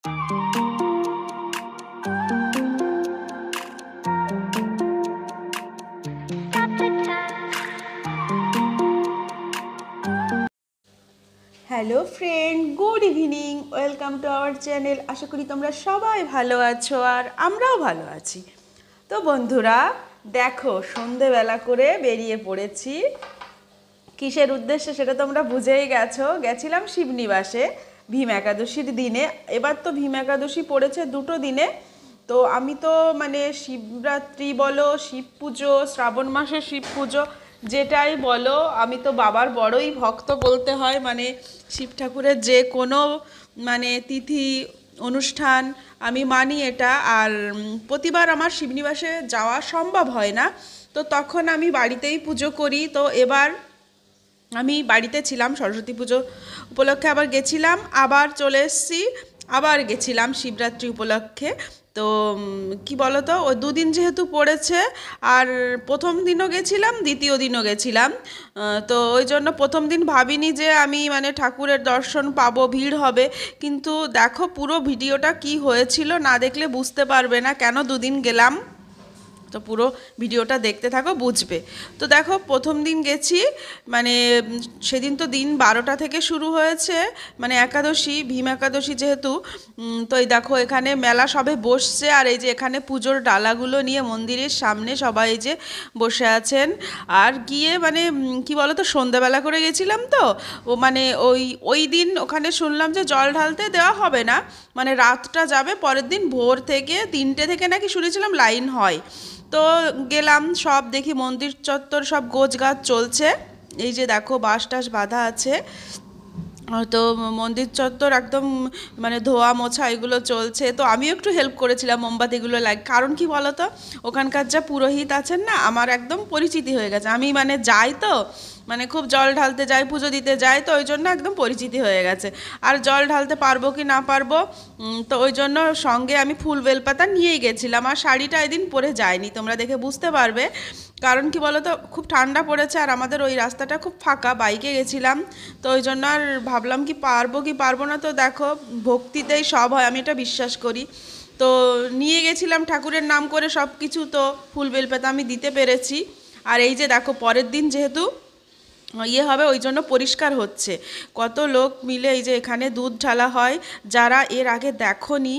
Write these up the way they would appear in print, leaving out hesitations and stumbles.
Hello friend, good evening, welcome to our channel. আশা করি তোমরা সবাই ভালো আছো আর আমরাও ভালো আছি। তো বন্ধুরা দেখো, সন্ধেবেলা করে বেরিয়ে পড়েছি। কিসের উদ্দেশ্যে সেটা তোমরা বুঝেই গেছিলাম শিবনিবাসে ভীম একাদশীর দিনে। এবার তো ভীম একাদশী পড়েছে দুটো দিনে। তো আমি তো মানে শিবরাত্রি বলো, শিব পুজো, শ্রাবণ মাসের শিব পুজো, যেটাই বলো, আমি তো বাবার বড়ই ভক্ত বলতে হয়। মানে শিব ঠাকুরের যে কোনো মানে তিথি অনুষ্ঠান আমি মানি এটা। আর প্রতিবার আমার শিবনিবাসে যাওয়া সম্ভব হয় না, তো তখন আমি বাড়িতেই পুজো করি। তো এবার আমি বাড়িতে ছিলাম, সরস্বতী পুজো উপলক্ষে আবার গেছিলাম, আবার চলে এসেছি, আবার গেছিলাম শিবরাত্রি উপলক্ষে। তো কি বলো তো, ওই দুদিন যেহেতু পড়েছে, আর প্রথম দিনও গেছিলাম, দ্বিতীয় দিনও গেছিলাম। তো ওই জন্য প্রথম দিন ভাবিনি যে আমি মানে ঠাকুরের দর্শন পাবো, ভিড় হবে। কিন্তু দেখো পুরো ভিডিওটা কি হয়েছিল, না দেখলে বুঝতে পারবে না কেন দুদিন গেলাম। তো পুরো ভিডিওটা দেখতে থাকো, বুঝবে। তো দেখো প্রথম দিন গেছি, মানে সেদিন তো দিন 12টা থেকে শুরু হয়েছে, মানে একাদশী, ভীম একাদশী যেহেতু। তো এই দেখো এখানে মেলা সবে বসছে, আর এই যে এখানে পুজোর ডালাগুলো নিয়ে মন্দিরের সামনে সবাই এই যে বসে আছেন। আর গিয়ে মানে কি বলো তো, সন্ধ্যাবেলা করে গেছিলাম তো, ও মানে ওই দিন ওখানে শুনলাম যে জল ঢালতে দেওয়া হবে না, মানে রাতটা যাবে, পরের দিন ভোর থেকে 3টে থেকে নাকি শুনেছিলাম লাইন হয়। তো গেলাম, সব দেখি মন্দির চত্বর সব গোছগাছ চলছে। এই যে দেখো বাঁশ টাস বাঁধা আছে। তো মন্দির চত্বর একদম মানে ধোয়া মোছা এগুলো চলছে। তো আমিও একটু হেল্প করেছিলাম, মোমবাতিগুলো কারণ কি বলো তো, ওখানকার যা পুরোহিত আছেন না, আমার একদম পরিচিতি হয়ে গেছে। আমি মানে যাই তো, মানে খুব জল ঢালতে যাই, পুজো দিতে যাই, তো ওই জন্য একদম পরিচিতি হয়ে গেছে। আর জল ঢালতে পারবো কি না পারবো, তো ওই জন্য সঙ্গে আমি ফুল বেলপাতা নিয়েই গেছিলাম। আর শাড়িটা এদিন পরে যাইনি, তোমরা দেখে বুঝতে পারবে। কারণ কি বলো তো, খুব ঠান্ডা পড়েছে, আর আমাদের ওই রাস্তাটা খুব ফাঁকা, বাইকে গেছিলাম। তো ওই জন্য আর ভাবলাম কি পারবো কি পারবো না। তো দেখো ভক্তিতেই সব হয়, আমি এটা বিশ্বাস করি। তো নিয়ে গেছিলাম ঠাকুরের নাম করে সব কিছু, তো ফুল বেলপাতা আমি দিতে পেরেছি। আর এই যে দেখো পরের দিন যেহেতু হবে, ওই জন্য পরিষ্কার হচ্ছে। কত লোক মিলে এই যে এখানে দুধ ঢালা হয়। যারা এর আগে দেখোনি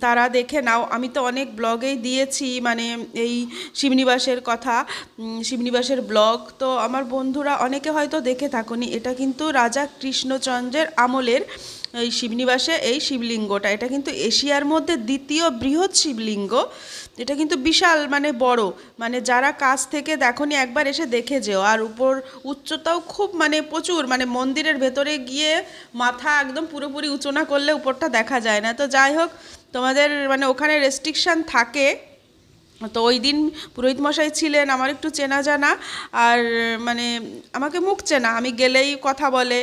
তারা দেখে নাও, আমি তো অনেক ব্লগেই দিয়েছি মানে এই শিবনিবাসের কথা, শিবনিবাসের ব্লগ। তো আমার বন্ধুরা অনেকে হয়তো দেখে থাকোনি, এটা কিন্তু রাজা কৃষ্ণচন্দ্রের আমলের এই শিবনিবাসে এই শিবলিঙ্গটা, এটা কিন্তু এশিয়ার মধ্যে দ্বিতীয় বৃহৎ শিবলিঙ্গ। এটা কিন্তু বিশাল মানে বড়, মানে যারা কাছ থেকে দেখোনি একবার এসে দেখে যেও। আর উপর উচ্চতাও খুব মানে প্রচুর, মানে মন্দিরের ভেতরে গিয়ে মাথা একদম পুরোপুরি উঁচু না করলে উপরটা দেখা যায় না। তো যাই হোক, তোমাদের মানে ওখানে রেস্ট্রিকশান থাকে। তো ওই দিন পুরোহিত মশাই ছিলেন আমার একটু চেনা জানা, আর মানে আমাকে মুখ চেনা, আমি গেলেই কথা বলে,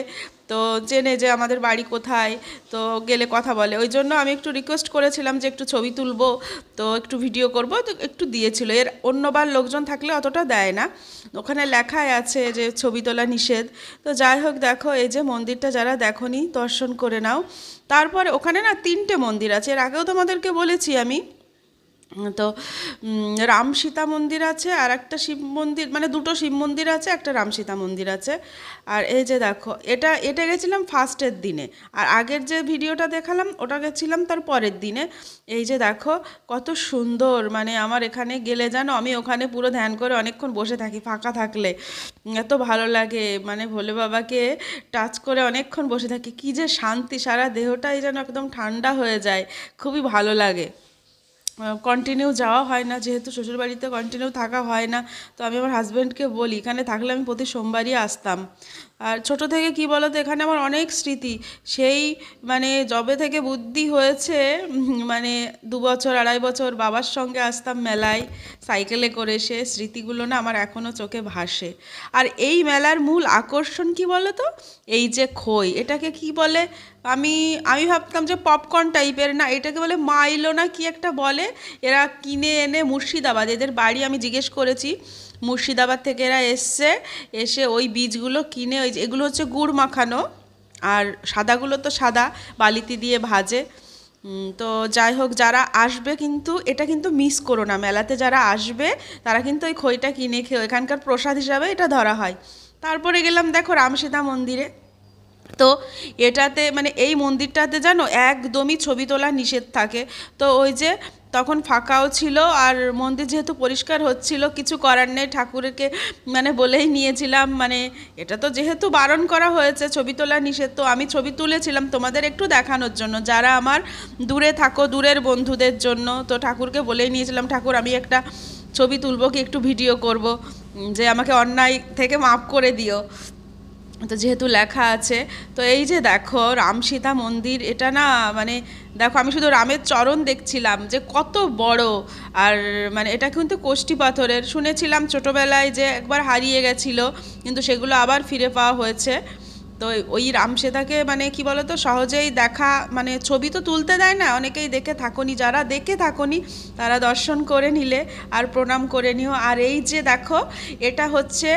তো চেনে যে আমাদের বাড়ি কোথায়, তো গেলে কথা বলে। ওই জন্য আমি একটু রিকোয়েস্ট করেছিলাম যে একটু ছবি তুলবো, তো একটু ভিডিও করব, তো একটু দিয়েছিল। এর অন্যবার লোকজন থাকলে অতটা দেয় না, ওখানে লেখাই আছে যে ছবি তোলা নিষেধ। তো যাই হোক দেখো, এই যে মন্দিরটা যারা দেখোনি দর্শন করে নাও। তারপরে ওখানে না 3টে মন্দির আছে, এর আগেও তোমাদেরকে বলেছি আমি। তো রাম সীতা মন্দির আছে, আর একটা শিব মন্দির, মানে দুটো শিব মন্দির আছে, একটা রাম সীতা মন্দির আছে। আর এই যে দেখো এটা গেছিলাম ফার্স্টের দিনে, আর আগের যে ভিডিওটা দেখালাম ওটা গেছিলাম তার পরের দিনে। এই যে দেখো কত সুন্দর, মানে আমার এখানে গেলে জানো, আমি ওখানে পুরো ধ্যান করে অনেকক্ষণ বসে থাকি, ফাঁকা থাকলে এত ভালো লাগে, মানে ভোলে বাবাকে টাচ করে অনেকক্ষণ বসে থাকি, কি যে শান্তি, সারা দেহটাই যেন একদম ঠান্ডা হয়ে যায়, খুবই ভালো লাগে। কন্টিনিউ যাওয়া হয় না, যেহেতু শ্বশুরবাড়িতে কন্টিনিউ থাকা হয় না। তো আমি আমার হাজব্যান্ডকে বলি, এখানে থাকলে আমি প্রতি সোমবারই আসতাম। আর ছোট থেকে কি বলো তো, এখানে আমার অনেক স্মৃতি, সেই মানে যবে থেকে বুদ্ধি হয়েছে, মানে 2 বছর 2.5 বছর বাবার সঙ্গে আসতাম মেলায় সাইকেলে করে, সে স্মৃতিগুলো না আমার এখনও চোখে ভাসে। আর এই মেলার মূল আকর্ষণ কি বলো তো, এই যে খই, এটাকে কি বলে, আমি আমি ভাবতাম যে পপকর্ন টাইপের, না এটাকে বলে মাইলো না কি একটা বলে। এরা কিনে এনে মুর্শিদাবাদ, এদের বাড়ি আমি জিজ্ঞেস করেছি, মুর্শিদাবাদ থেকে এরা এসে ওই বীজগুলো কিনে, ওই এগুলো হচ্ছে গুড় মাখানো, আর সাদাগুলো তো সাদা বালিতে দিয়ে ভাজে। তো যাই হোক, যারা আসবে কিন্তু এটা কিন্তু মিস করো না, মেলাতে যারা আসবে তারা কিন্তু ওই খইটা কিনে খেও, এখানকার প্রসাদ হিসাবে এটা ধরা হয়। তারপরে গেলাম দেখো রামসীতা মন্দিরে। তো এটাতে মানে এই মন্দিরটাতে জানো একদমই ছবি তোলা নিষেধ থাকে। তো ওই যে তখন ফাঁকাও ছিল, আর মন্দির যেহেতু পরিষ্কার হচ্ছিল, কিছু করার নেই, ঠাকুরকে মানে বলেই নিয়েছিলাম, মানে এটা তো যেহেতু বারণ করা হয়েছে ছবি তোলা নিষেধ, তো আমি ছবি তুলেছিলাম তোমাদের একটু দেখানোর জন্য, যারা আমার দূরে থাকো, দূরের বন্ধুদের জন্য। তো ঠাকুরকে বলেই নিয়েছিলাম, ঠাকুর আমি একটা ছবি তুলবো কি একটু ভিডিও করব, যে আমাকে অন্যায় থেকে মাফ করে দিও। তো যেহেতু লেখা আছে, তো এই যে দেখো রামসীতা মন্দির, এটা না মানে দেখো আমি শুধু রামের চরণ দেখছিলাম যে কত বড়। আর মানে এটা কিন্তু কোষ্ঠী পাথরের, শুনেছিলাম ছোটোবেলায় যে একবার হারিয়ে গেছিলো, কিন্তু সেগুলো আবার ফিরে পাওয়া হয়েছে। তো ওই রামসীতাকে মানে কি বলতো সহজেই দেখা, মানে ছবি তো তুলতে দেয় না, অনেকেই দেখে থাকোনি, যারা দেখে থাকোনি তারা দর্শন করে নিলে আর প্রণাম করে নিও। আর এই যে দেখো এটা হচ্ছে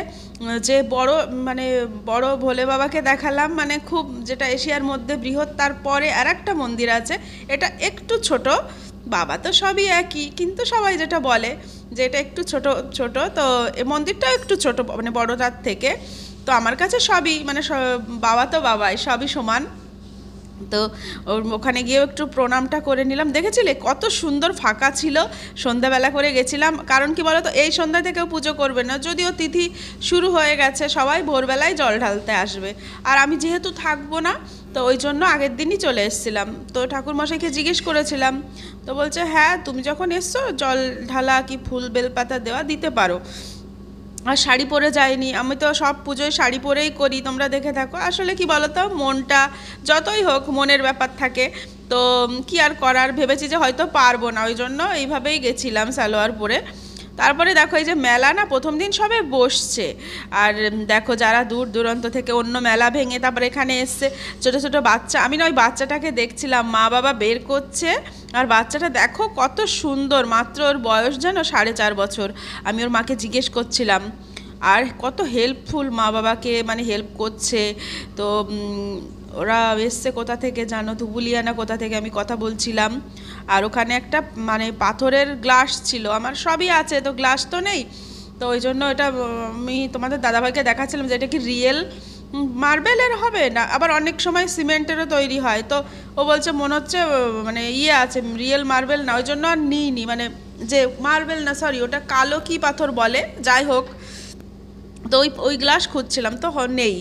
যে বড় মানে বড় ভোলে বাবাকে দেখালাম, মানে খুব যেটা এশিয়ার মধ্যে বৃহৎ, তারপরে আর একটা মন্দির আছে এটা একটু ছোট, বাবা তো সবই একই, কিন্তু সবাই যেটা বলে যে এটা একটু ছোট ছোট, তো এই মন্দিরটাও একটু ছোট মানে বড়টার থেকে। তো আমার কাছে সবই মানে বাবা তো বাবাই, সবই সমান। তো ওখানে গিয়েও একটু প্রণামটা করে নিলাম। দেখেছিলে কত সুন্দর ফাঁকা ছিল, সন্ধ্যাবেলা করে গেছিলাম, কারণ কি বলো তো এই সন্ধ্যা থেকেও পুজো করবে না, যদিও তিথি শুরু হয়ে গেছে, সবাই ভোরবেলায় জল ঢালতে আসবে, আর আমি যেহেতু থাকবো না তো ওই জন্য আগের দিনই চলে এসেছিলাম। তো ঠাকুরমশাইকে জিজ্ঞেস করেছিলাম, তো বলছে হ্যাঁ তুমি যখন এসছো জল ঢালা কি ফুল বেলপাতা দেওয়া দিতে পারো। আর শাড়ি পরে যাইনি, আমি তো সব পুজোয় শাড়ি পরেই করি, তোমরা দেখে থাকো। আসলে কি বলতো মনটা যতই হোক মনের ব্যাপার থাকে, তো কি আর করার, ভেবেছি যে হয়তো পারবো না, ওই জন্য এইভাবেই গেছিলাম সালোয়ার পরে। তারপরে দেখো এই যে মেলা না প্রথম দিন সবে বসছে, আর দেখো যারা দূর দূরান্ত থেকে অন্য মেলা ভেঙে তারপরে এখানে এসছে ছোটো ছোটো বাচ্চা, আমি না ওই বাচ্চাটাকে দেখছিলাম, মা বাবা বের করছে, আর বাচ্চাটা দেখো কত সুন্দর, মাত্র ওর বয়স যেন 4.5 বছর। আমি ওর মাকে জিজ্ঞেস করছিলাম, আর কত হেল্পফুল, মা বাবাকে মানে হেল্প করছে। তো ওরা এসছে কোথা থেকে জানো, ধুবুলিয়া না কোথা থেকে, আমি কথা বলছিলাম। আর ওখানে একটা মানে পাথরের গ্লাস ছিল, আমার সবই আছে তো গ্লাস তো নেই, তো ওই জন্য এটা আমি তোমাদের দাদাভাইকে দেখাচ্ছিলাম যে এটা কি রিয়েল মার্বেলের হবে না, আবার অনেক সময় সিমেন্টেরও তৈরি হয়। তো ও বলছে মনে হচ্ছে মানে ইয়ে আছে, রিয়েল মার্বেল না, ওই জন্য আর নিইনি, মানে যে মার্বেল না সরি ওটা কালো কি পাথর বলে, যাই হোক। তো ওই গ্লাস খুঁজছিলাম তো নেই।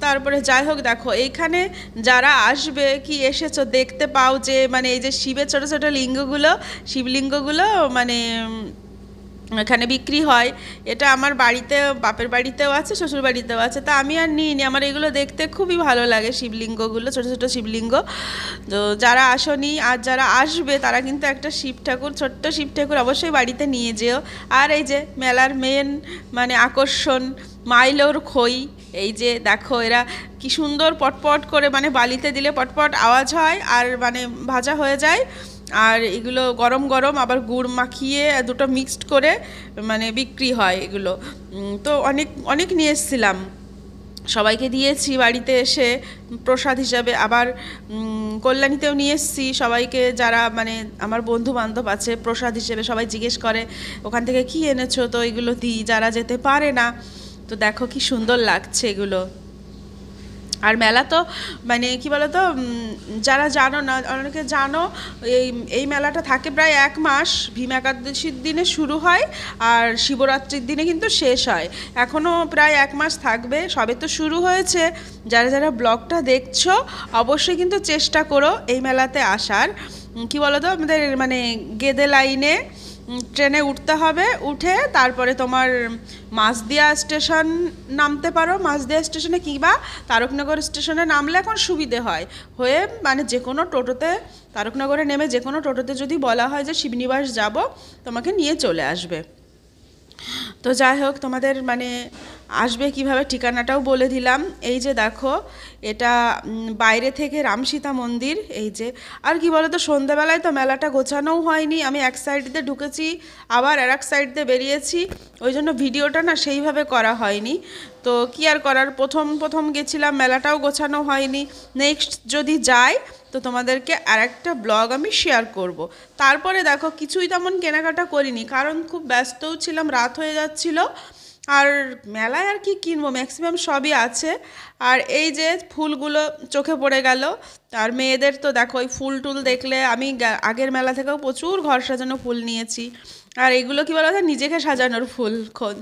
তারপরে যাই হোক দেখো এইখানে যারা আসবে কি এসেছো দেখতে পাও যে মানে এই যে শিবের ছোটো ছোটো লিঙ্গগুলো, শিবলিঙ্গগুলো মানে এখানে বিক্রি হয়। এটা আমার বাড়িতে বাপের বাড়িতেও আছে, শ্বশুর বাড়িতেও আছে, তা আমি আর নিইনি, আমার এগুলো দেখতে খুবই ভালো লাগে, শিবলিঙ্গগুলো ছোটো ছোটো শিবলিঙ্গ। তো যারা আসনি আর যারা আসবে তারা কিন্তু একটা শিব ঠাকুর, ছোট্ট শিব ঠাকুর অবশ্যই বাড়িতে নিয়ে যেও। আর এই যে মেলার মেন মানে আকর্ষণ মাইলোর খই, এই যে দেখো এরা কি সুন্দর পটপট করে মানে বালিতে দিলে পটপট আওয়াজ হয় আর মানে ভাজা হয়ে যায়, আর এগুলো গরম গরম আবার গুড় মাখিয়ে দুটো মিক্সড করে মানে বিক্রি হয় এগুলো। তো অনেক অনেক নিয়ে এসেছিলাম, সবাইকে দিয়েছি বাড়িতে এসে প্রসাদ হিসাবে, আবার কল্যাণীতেও নিয়ে এসেছি সবাইকে, যারা মানে আমার বন্ধু বান্ধব আছে প্রসাদ হিসেবে সবাই জিজ্ঞেস করে ওখান থেকে কি এনেছো, তো এগুলো দিই যারা যেতে পারে না। তো দেখো কি সুন্দর লাগছে এগুলো। আর মেলা তো মানে কি বলতো যারা জানো না, অনেকে জানো এই এই মেলাটা থাকে প্রায় 1 মাস, ভীম একাদশীর দিনে শুরু হয় আর শিবরাত্রির দিনে কিন্তু শেষ হয়, এখনও প্রায় 1 মাস থাকবে, সবে তো শুরু হয়েছে। যারা যারা ব্লগটা দেখছো অবশ্যই কিন্তু চেষ্টা করো এই মেলাতে আসার। কি বলতো আমাদের মানে গেদে লাইনে ট্রেনে উঠতে হবে, উঠে তারপরে তোমার মাঝদিয়া স্টেশন নামতে পারো, মাঝদিয়া স্টেশনে কিংবা তারকনগর স্টেশনে নামলে এখন সুবিধে হয়, হয়ে মানে যে কোনো টোটোতে তারকনগরে নেমে যে কোনো টোটোতে যদি বলা হয় যে শিবনিবাস যাব তোমাকে নিয়ে চলে আসবে। তো যাই হোক তোমাদের মানে আসবে কিভাবে ঠিকানাটাও বলে দিলাম। এই যে দেখো এটা বাইরে থেকে রামসীতা মন্দির, এই যে। আর কি বলো তো সন্ধ্যাবেলায় তো মেলাটা গোছানোও হয়নি, আমি এক সাইড দিয়ে ঢুকেছি আবার আর এক সাইড দিয়ে বেরিয়েছি, ওই জন্য ভিডিওটা না সেইভাবে করা হয়নি। তো কি আর করার, প্রথম প্রথম গেছিলাম, মেলাটাও গোছানো হয়নি, নেক্সট যদি যাই তো তোমাদেরকে আরেকটা ব্লগ আমি শেয়ার করব। তারপরে দেখো কিছুই তেমন কেনাকাটা করিনি, কারণ খুব ব্যস্তও ছিলাম, রাত হয়ে যাচ্ছিল। আর মেলায় আর কি কিনবো, ম্যাক্সিমাম সবই আছে। আর এই যে ফুলগুলো চোখে পড়ে গেল। আর মেয়েদের তো দেখো ওই ফুল টুল দেখলে, আমি আগের মেলা থেকেও প্রচুর ঘর সাজানো ফুল নিয়েছি। আর এগুলো কি বলা যায়, নিজেকে সাজানোর ফুল,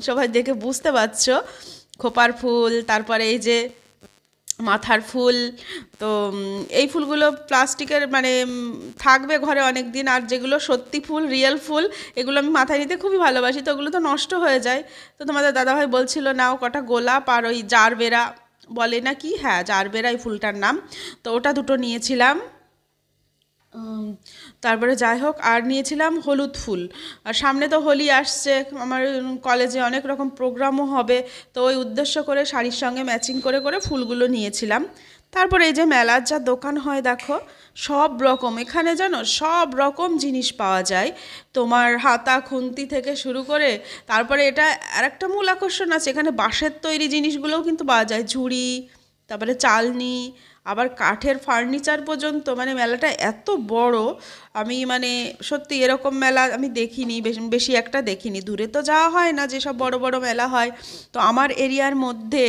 সবাই দেখে বুঝতে পারছো। খোপার ফুল, তারপরে এই যে মাথার ফুল। তো এই ফুলগুলো প্লাস্টিকের মানে থাকবে ঘরে অনেক দিন। আর যেগুলো সত্যি ফুল, রিয়েল ফুল, এগুলো আমি মাথায় নিতে খুবই ভালোবাসি। তো ওগুলো তো নষ্ট হয়ে যায়। তো তোমাদের দাদাভাই বলছিল নাও কটা গোলাপ আর ওই জারবেরা বলে না কি, হ্যাঁ জারবেরা এই ফুলটার নাম, তো ওটা দুটো নিয়েছিলাম। তারপরে যাই হোক, আর নিয়েছিলাম হলুদ ফুল। আর সামনে তো হোলি আসছে, আমার কলেজে অনেক রকম প্রোগ্রামও হবে। তো ওই উদ্দেশ্য করে শাড়ির সঙ্গে ম্যাচিং করে করে ফুলগুলো নিয়েছিলাম। তারপরে এই যে মেলার যা দোকান হয় দেখো, সব রকম এখানে জানো সব রকম জিনিস পাওয়া যায়। তোমার হাতা খুন্তি থেকে শুরু করে, তারপরে এটা আরেকটা মূল আকর্ষণ আছে, এখানে বাঁশের তৈরি জিনিসগুলোও কিন্তু পাওয়া যায়, ঝুড়ি, তারপরে চালনি, আবার কাঠের ফার্নিচার পর্যন্ত। মানে মেলাটা এত বড়, আমি মানে সত্যি এরকম মেলা আমি দেখিনি, বেশি একটা দেখিনি। দূরে তো যাওয়া হয় না যেসব বড় বড় মেলা হয়। তো আমার এরিয়ার মধ্যে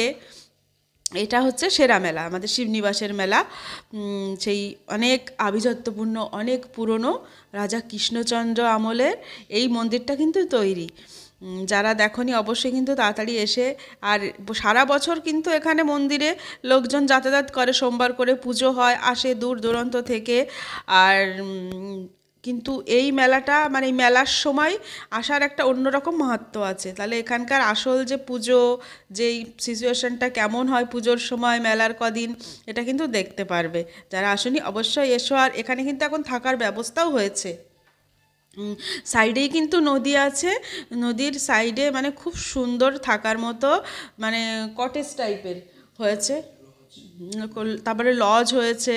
এটা হচ্ছে সেরা মেলা, আমাদের শিবনিবাসের মেলা। সেই অনেক আভিজাত্যপূর্ণ, অনেক পুরনো, রাজা কৃষ্ণচন্দ্র আমলের এই মন্দিরটা কিন্তু তৈরি। যারা দেখনি অবশ্যই কিন্তু তাড়াতাড়ি এসে, আর সারা বছর কিন্তু এখানে মন্দিরে লোকজন যাতায়াত করে, সোমবার করে পুজো হয়, আসে দূর দূরান্ত থেকে। আর কিন্তু এই মেলাটা মানে এই মেলার সময় আসার একটা অন্যরকম মাহাত্ম্য আছে। তাহলে এখানকার আসল যে পুজো, যেই সিচুয়েশনটা কেমন হয় পুজোর সময়, মেলার কদিন, এটা কিন্তু দেখতে পারবে। যারা আসেনি অবশ্যই এসো। আর এখানে কিন্তু এখন থাকার ব্যবস্থাও হয়েছে, সাইডেই কিন্তু নদী আছে, নদীর সাইডে মানে খুব সুন্দর থাকার মতো, মানে কটেজ টাইপের হয়েছে। তারপরে লজ হয়েছে।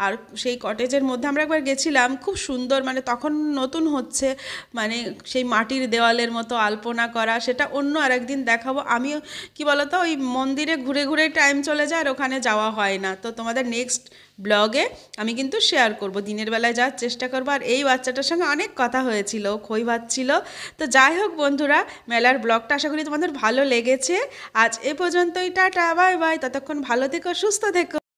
আর সেই কটেজের মধ্যে আমরা একবার গেছিলাম, খুব সুন্দর, মানে তখন নতুন হচ্ছে, মানে সেই মাটির দেওয়ালের মতো আলপনা করা, সেটা অন্য আরেকদিন দেখাবো। আমি কি বলতো, ওই মন্দিরে ঘুরে ঘুরে টাইম চলে যায় আর ওখানে যাওয়া হয় না। তো তোমাদের নেক্সট ব্লগে আমি কিন্তু শেয়ার করব, দিনের বেলায় যাওয়ার চেষ্টা করবো। আর এই বাচ্চাটার সঙ্গে অনেক কথা হয়েছিল, খই ভাজছিল। তো যাই হোক বন্ধুরা, মেলার ব্লগটা আশা করি তোমাদের ভালো লেগেছে। আজ এ পর্যন্তই, টাটা বাই বাই, ততক্ষণ ভালো থেকো, সুস্থ থেকো।